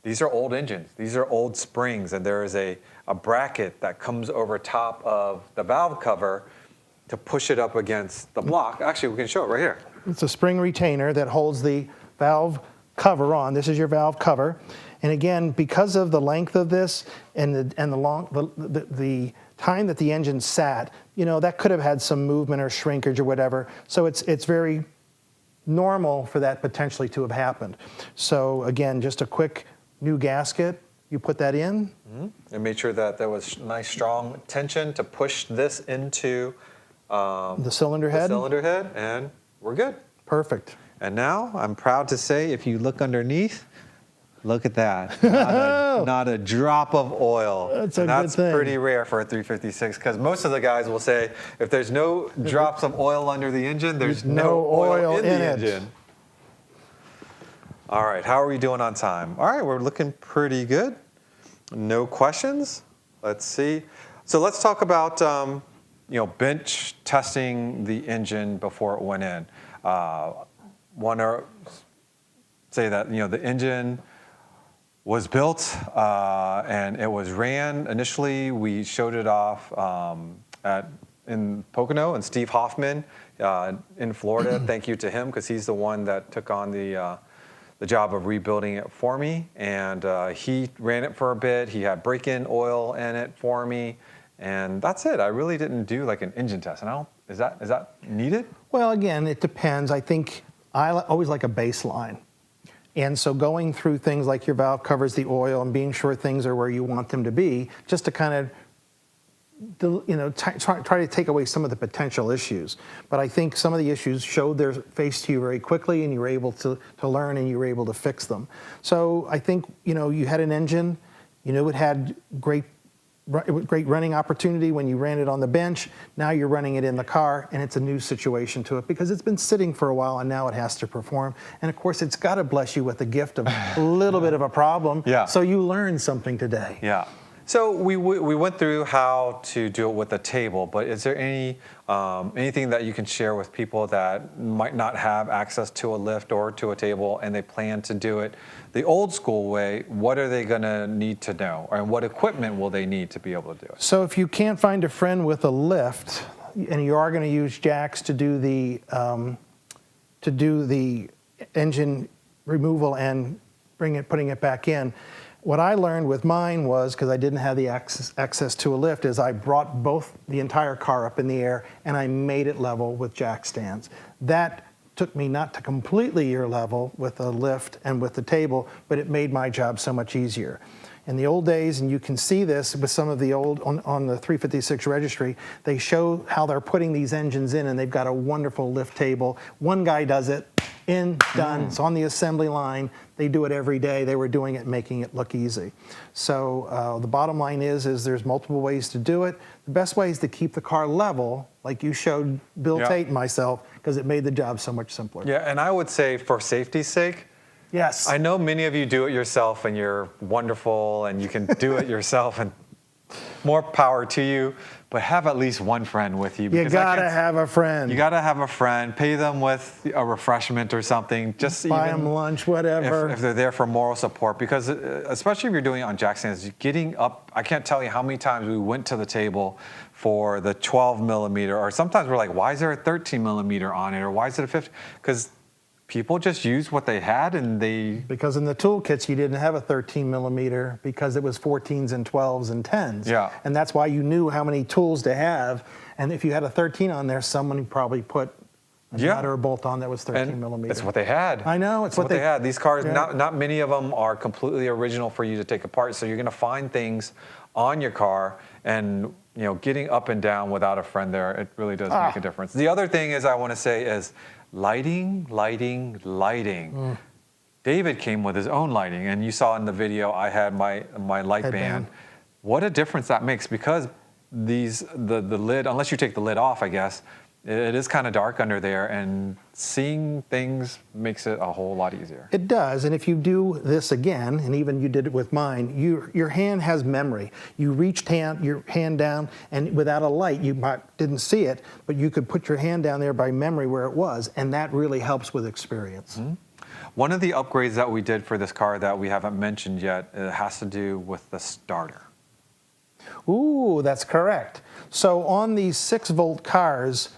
These are old engines. These are old springs, and there is a bracket that comes over top of the valve cover to push it up against the block. Actually, we can show it right here. It's a spring retainer that holds the valve cover on. This is your valve cover. And again, because of the length of this and the time that the engine sat, you know, that could have had some movement or shrinkage or whatever. So it's very normal for that potentially to have happened. So again, just a quick new gasket, you put that in. Mm-hmm. And made sure that there was nice strong tension to push this into the cylinder head. And we're good. Perfect. And now I'm proud to say, if you look underneath, look at that. Not a drop of oil. That's pretty rare for a 356, because most of the guys will say, if there's no drops of oil under the engine, there's no oil in the engine. All right, how are we doing on time? All right, we're looking pretty good. No questions? Let's see. So let's talk about bench testing the engine before it went in. Want to say that the engine was built and it was ran. Initially, we showed it off in Pocono, and Steve Hoffman in Florida. Thank you to him, because he's the one that took on the job of rebuilding it for me. And he ran it for a bit. He had break-in oil in it for me. And that's it. I really didn't do like an engine test. And is that needed? Well, again, it depends. I think I always like a baseline. And so going through things like your valve covers, the oil, and being sure things are where you want them to be, just to kind of try to take away some of the potential issues. But I think some of the issues showed their face to you very quickly, and you were able to learn, and you were able to fix them. So I think, you had an engine, it had great running opportunity when you ran it on the bench. Now you're running it in the car, and it's a new situation to it because it's been sitting for a while, and now it has to perform. And of course, it's got to bless you with the gift of a little bit of a problem. Yeah. So you learned something today. Yeah. So we went through how to do it with a table, but is there anything that you can share with people that might not have access to a lift or to a table, and they plan to do it the old school way? What are they going to need to know, and what equipment will they need to be able to do it? So if you can't find a friend with a lift, and you are going to use jacks to do the engine removal and putting it back in. What I learned with mine was, because I didn't have the access to a lift, is I brought the entire car up in the air and I made it level with jack stands. That took me not to completely ear level with a lift and with the table, but it made my job so much easier. In the old days, and you can see this with some of the old, on the 356 registry, they show how they're putting these engines in, and they've got a wonderful lift table. One guy does it, done. It's on the assembly line. They do it every day. They were doing it, making it look easy. So the bottom line is there's multiple ways to do it. The best way is to keep the car level, like you showed Bill Tate and myself, because it made the job so much simpler. Yeah, and I would say for safety's sake, yes. I know many of you do it yourself, and you're wonderful, and you can do it yourself, and more power to you, but have at least one friend with you. You gotta have a friend. You gotta have a friend. Pay them with a refreshment or something. Just buy them lunch, whatever. If they're there for moral support, because especially if you're doing it on jack stands, getting up. I can't tell you how many times we went to the table for the 12 millimeter, or sometimes we're like, why is there a 13 millimeter on it, or why is it a 50? Because people just used what they had, and because in the toolkits you didn't have a 13 millimeter because it was 14s and 12s and 10s. Yeah. And that's why you knew how many tools to have. And if you had a 13 on there, someone probably put a nut or a bolt on that was 13 millimeter. It's what they had. I know. It's what they had. These cars, yeah. not many of them are completely original for you to take apart. So you're going to find things on your car, and getting up and down without a friend there, it really does make a difference. The other thing I want to say is lighting. David came with his own lighting, and you saw in the video I had my light band. What a difference that makes, because the lid, unless you take the lid off, I guess, it is kind of dark under there, and seeing things makes it a whole lot easier. It does, and if you do this again, and even you did it with mine, your hand has memory. You reached your hand down, and without a light, you didn't see it, but you could put your hand down there by memory where it was, and that really helps with experience. Mm-hmm. One of the upgrades that we did for this car that we haven't mentioned yet, it has to do with the starter. Ooh, that's correct. So on these 6-volt cars,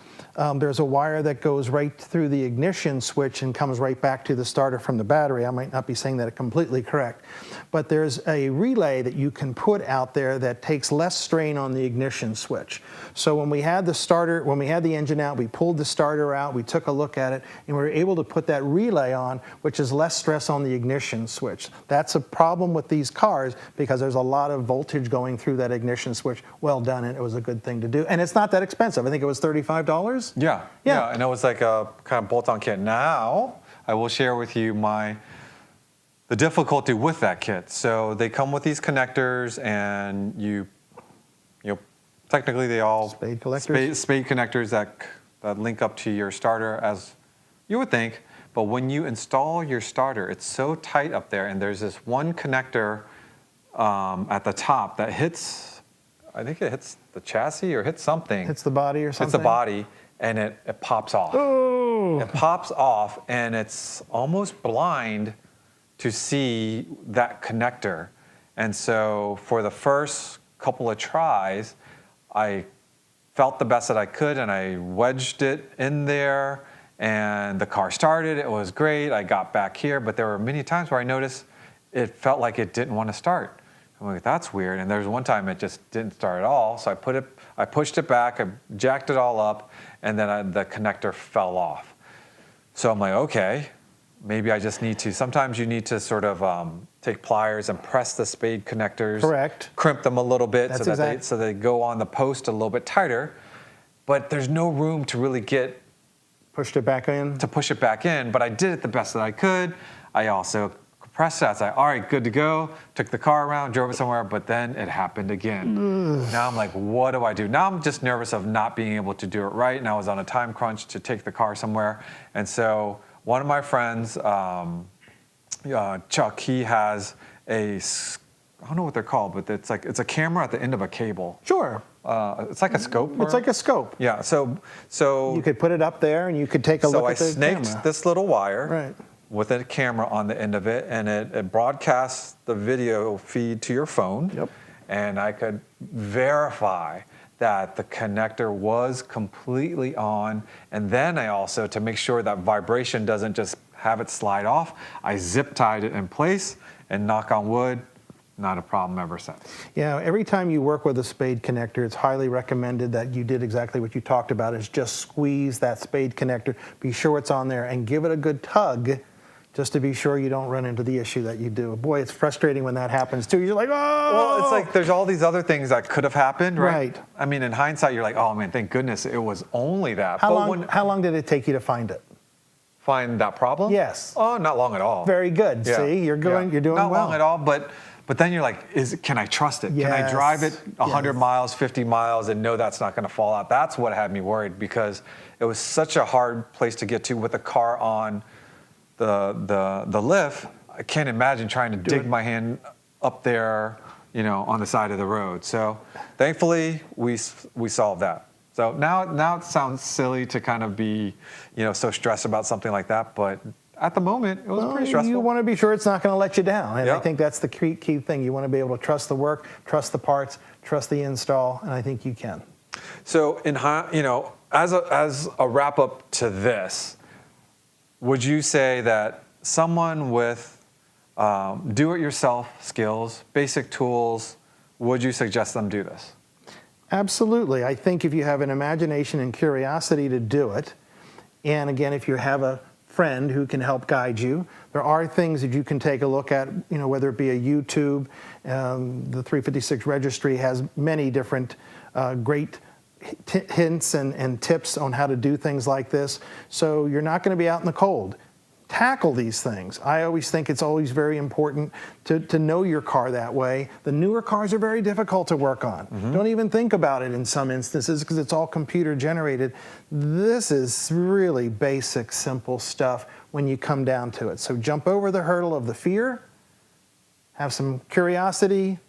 there's a wire that goes right through the ignition switch and comes right back to the starter from the battery. I might not be saying that completely correct, but there's a relay that you can put out there that takes less strain on the ignition switch. So when we had the engine out, we pulled the starter out, we took a look at it, and we were able to put that relay on, which is less stress on the ignition switch. That's a problem with these cars because there's a lot of voltage going through that ignition switch. Well done, and it was a good thing to do. And it's not that expensive. I think it was $35. Yeah, and it was like a kind of bolt-on kit. Now, I will share with you the difficulty with that kit. So they come with these connectors, and technically they all spade connectors that link up to your starter, as you would think. But when you install your starter, it's so tight up there, and there's this one connector at the top that hits. I think it hits the chassis or hits something. Hits the body or something. Hits the body. And it pops off. Oh. It pops off, and it's almost blind to see that connector. And so for the first couple of tries, I felt the best that I could, and I wedged it in there, and the car started. It was great. I got back here, but there were many times where I noticed it felt like it didn't want to start. I'm like, that's weird. And there was one time it just didn't start at all. So I pushed it back, I jacked it all up, and then the connector fell off. So I'm like, okay, maybe I just need to, sometimes you need to sort of take pliers and press the spade connectors. Correct. Crimp them a little bit That's so they go on the post a little bit tighter. But there's no room to really push it back in. But I did it the best that I could. I also pressed it. I was like, all right, good to go. Took the car around, drove it somewhere, but then it happened again. Now I'm like, what do I do? Now I'm just nervous of not being able to do it right. And I was on a time crunch to take the car somewhere. And so one of my friends, Chuck, he has I don't know what they're called, but it's a camera at the end of a cable. Sure. It's like a scope. It's like a scope. Yeah. So you could put it up there, and you could take a look at the camera. So I snaked this little wire with a camera on the end of it, and it broadcasts the video feed to your phone. Yep. And I could verify that the connector was completely on. And then I also, to make sure that vibration doesn't just have it slide off, I zip tied it in place, and knock on wood, not a problem ever since. Yeah, every time you work with a spade connector, it's highly recommended that you did exactly what you talked about, is just squeeze that spade connector, be sure it's on there, and give it a good tug, just to be sure you don't run into the issue that you do. Boy, it's frustrating when that happens too. You're like, oh! Well, it's like there's all these other things that could have happened, right? Right. I mean, in hindsight, you're like, oh man, thank goodness it was only that. How long did it take you to find it? Find that problem? Yes. Oh, not long at all. Very good. Yeah. See, you're doing well. Not long at all, but then you're like, can I trust it? Yes. Can I drive it 100 miles, 50 miles, and know that's not going to fall out? That's what had me worried, because it was such a hard place to get to with the car on the lift. I can't imagine trying to dig my hand up there, on the side of the road. So thankfully, we solved that. So now it sounds silly to kind of be, so stressed about something like that, but at the moment, it was pretty stressful. You want to be sure it's not going to let you down, and Yep. I think that's the key thing. You want to be able to trust the work, trust the parts, trust the install, and I think you can. So, as a wrap up to this, would you say that someone with do-it-yourself skills, basic tools, would you suggest them do this? Absolutely. I think if you have an imagination and curiosity to do it, and again, if you have a friend who can help guide you, there are things that you can take a look at, whether it be a YouTube. The 356 registry has many different great hints and tips on how to do things like this. So you're not going to be out in the cold. Tackle these things. I always think it's always very important to know your car that way. The newer cars are very difficult to work on. Mm-hmm. Don't even think about it in some instances because it's all computer generated. This is really basic, simple stuff when you come down to it. So jump over the hurdle of the fear, have some curiosity,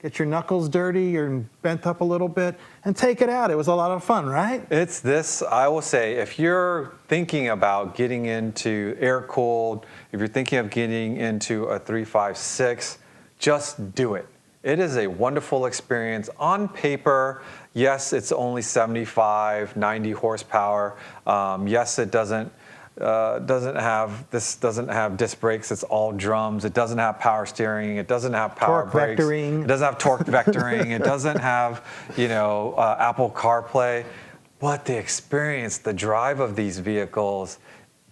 get your knuckles dirty or bent up a little bit, and take it out. It was a lot of fun, right? It's this, I will say, if you're thinking about getting into air-cooled, if you're thinking of getting into a 356, just do it. It is a wonderful experience. On paper, yes, it's only 75, 90 horsepower. Yes, it doesn't have disc brakes. It's all drums. It doesn't have power steering. It doesn't have power torque brakes. Vectoring. It doesn't have torque vectoring. It doesn't have Apple CarPlay. But the experience, the drive of these vehicles,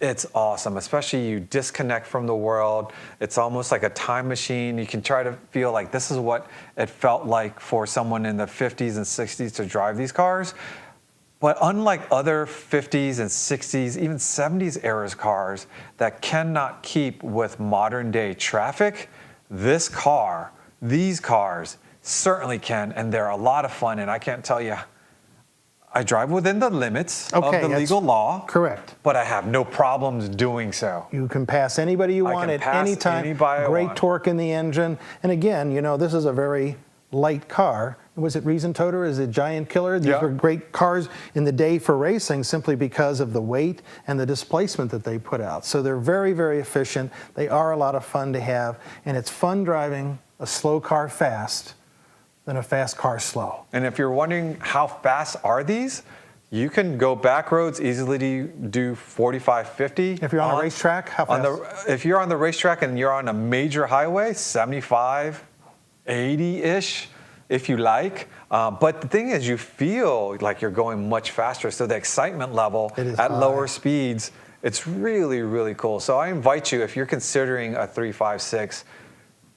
it's awesome. Especially you disconnect from the world. It's almost like a time machine. You can try to feel like this is what it felt like for someone in the 50s and 60s to drive these cars. But unlike other 50s and 60s, even 70s era cars that cannot keep with modern day traffic, these cars certainly can, and they're a lot of fun. And I can't tell you, I drive within the limits of the legal law. Correct. But I have no problems doing so. You can pass anybody you want at any time. Great torque in the engine. And again, this is a very light car. Was it Reason Toter? Is it Giant Killer? These were great cars in the day for racing simply because of the weight and the displacement that they put out. So they're very, very efficient. They are a lot of fun to have. And it's fun driving a slow car fast than a fast car slow. And if you're wondering how fast are these, you can go back roads easily to do 45, 50. If you're on a racetrack, how fast? If you're on the racetrack and you're on a major highway, 75, 80-ish. If you like. But the thing is, you feel like you're going much faster. So the excitement level at lower speeds It's really, really cool. So I invite you, if you're considering a 356,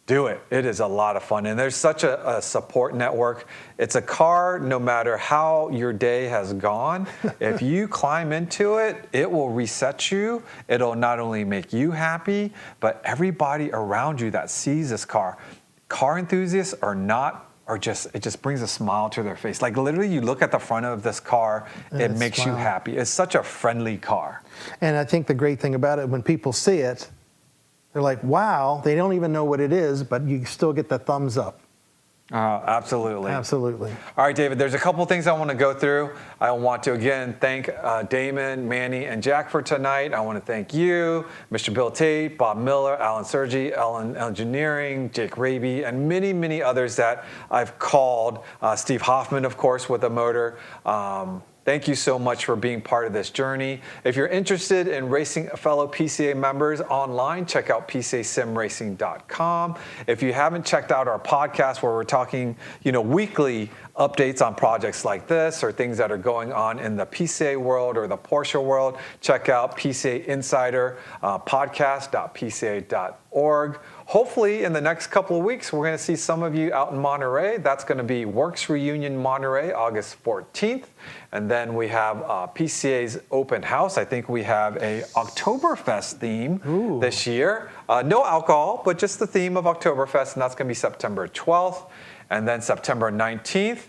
do it. It is a lot of fun. And there's such a support network. It's a car, no matter how your day has gone, if you climb into it, it will reset you. It'll not only make you happy, but everybody around you that sees this car. Car enthusiasts it just brings a smile to their face. Like literally you look at the front of this car, it makes you happy. It's such a friendly car. And I think the great thing about it, when people see it, they're like, wow, they don't even know what it is, but you still get the thumbs up. Absolutely. Absolutely. All right, David, there's a couple things I want to go through. I want to, again, thank Damon, Manny, and Jack for tonight. I want to thank you, Mr. Bill Tate, Bob Miller, Alan Sergi, Ellen Engineering, Jake Raby, and many, many others that I've called. Steve Hoffman, of course, with the motor. Thank you so much for being part of this journey. If you're interested in racing fellow PCA members online, check out PCASimRacing.com. If you haven't checked out our podcast where we're talking, weekly updates on projects like this or things that are going on in the PCA world or the Porsche world, check out PCA Insider podcast.pca.org. Hopefully, in the next couple of weeks, we're going to see some of you out in Monterey. That's going to be Works Reunion Monterey, August 14th. And then we have PCA's open house. I think we have a Oktoberfest theme this year. No alcohol, but just the theme of Oktoberfest, and that's going to be September 12th. And then September 19th,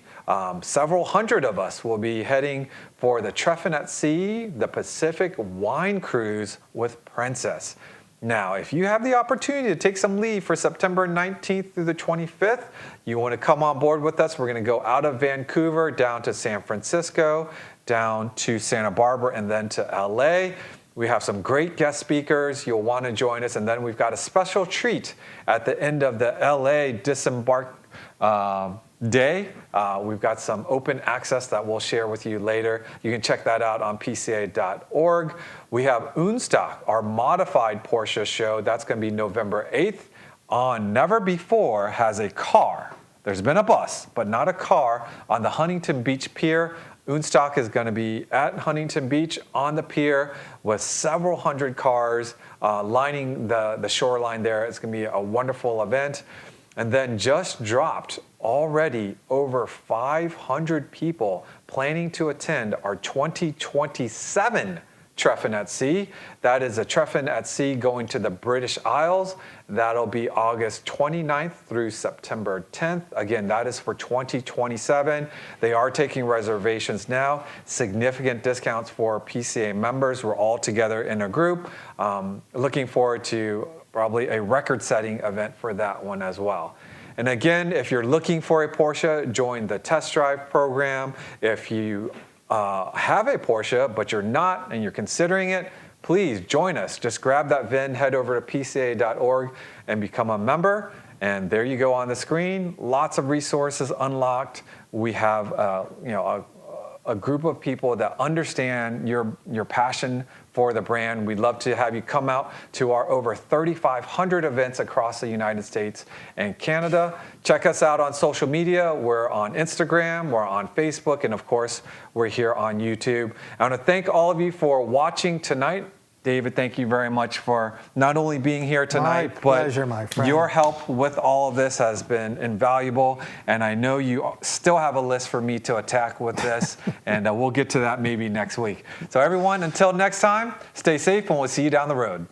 several hundred of us will be heading for the Treffin at Sea, the Pacific Wine Cruise with Princess. Now, if you have the opportunity to take some leave for September 19th through the 25th, you want to come on board with us. We're going to go out of Vancouver down to San Francisco, down to Santa Barbara, and then to LA. We have some great guest speakers. You'll want to join us. And then we've got a special treat at the end of the LA disembark day. We've got some open access that we'll share with you later. You can check that out on pca.org. We have Unstock, our modified Porsche show. That's going to be November 8th on Never Before Has a Car. There's been a bus, but not a car on the Huntington Beach Pier. Unstock is going to be at Huntington Beach on the pier with several hundred cars lining the shoreline there. It's going to be a wonderful event. And then just dropped already over 500 people planning to attend our 2027 Treffin at Sea. That is a Treffin at Sea going to the British Isles. That'll be August 29th through September 10th. Again, that is for 2027. They are taking reservations now. Significant discounts for PCA members. We're all together in a group. Looking forward to probably a record-setting event for that one as well. And again, if you're looking for a Porsche, join the test drive program. If you have a Porsche, but you're not and you're considering it, please join us. Just grab that VIN, head over to pca.org and become a member. And there you go on the screen. Lots of resources unlocked. We have a group of people that understand your passion for the brand. We'd love to have you come out to our over 3,500 events across the United States and Canada. Check us out on social media. We're on Instagram, we're on Facebook, and of course, we're here on YouTube. I want to thank all of you for watching tonight. David, thank you very much for not only being here tonight, pleasure, my friend. Your help with all of this has been invaluable. And I know you still have a list for me to attack with this, and we'll get to that maybe next week. So everyone, until next time, stay safe, and we'll see you down the road.